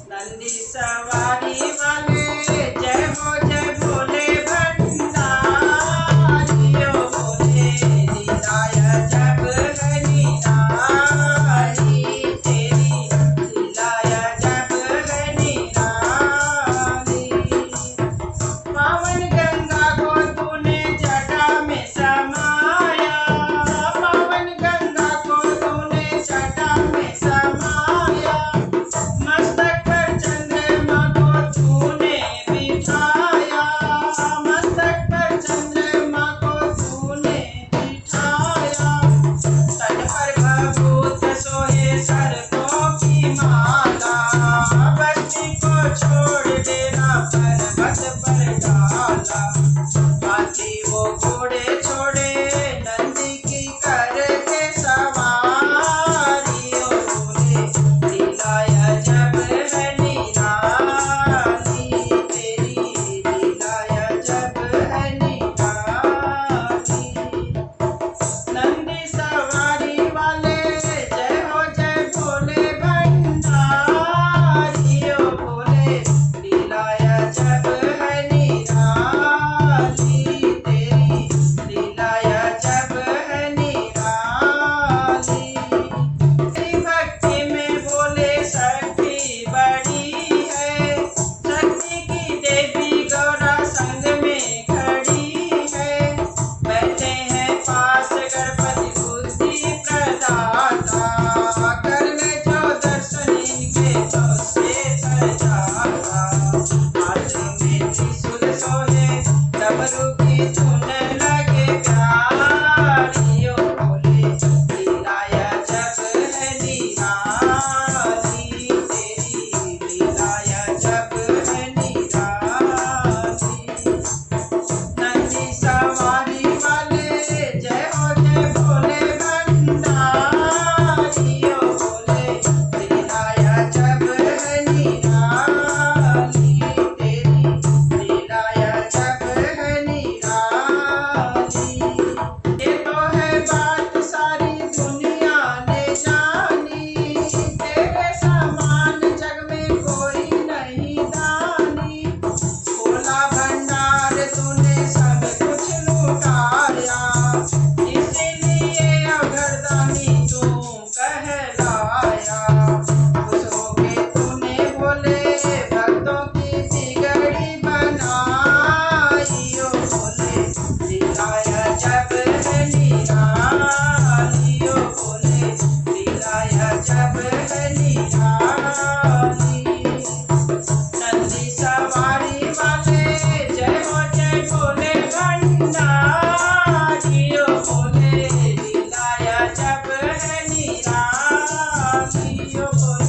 नंदी सवारी वाले जय हो जय भोले भंडारी ओ भोले लीलाया जब है निराली तेरी लीलाया जब है निराली। पावन गंगा को तूने जटा में समाया, पावन गंगा को तूने जटा में समाया। मस्तक पर चंद्रमा को तूने बिठाया, मस्तक पर चंद्रमा को तूने बिठाया। तन पर भभूत सोहे सर्पों की माला, बस्ती को छोड़ देना पर्वत पर डाला। हाथी वो घोड़े छोड़े नंदी की करके सवारी ओ भोले लीलाया जब है निराली तेरी लीलाया जब है निराली। नंदी सवारी वाले जय हो जय भोले भंडारी ओ भोले लीलाया जब है निराली तेरी लीलाया जब है निराली। तेरी भक्ति में बोले शक्ति बड़ी है, शक्ति की देवी गौरा संग में खड़ी है। बैठे हैं पास गणपति बुद्धि प्रदाता, कर ले जो दर्शन इनके तो से तर जाता। हाथ में त्रिशूल सोहे डमरू की धुन लगे प्यारी ओ भोले लीलाया जब है निराली तेरी लीलाया जब है निराली। नंदी सवारी वाले जय हो जय भोले भंडारी ओ भोले लीलाया जब है निराली तेरी लीलाया जब है निराली। ये तो है बात सारी दुनिया ने जानी, तेरे समान जग में कोई नहीं दानी। खोला भंडार तूने सब कुछ लुटाया, इसीलिए अघरदानी तू कहलाया। खुश होके तूने बोले भक्तों की बिगड़ी बनाई ओ भोले लीलाया जब है निराली ओ भोले लीलाया जब है निराली।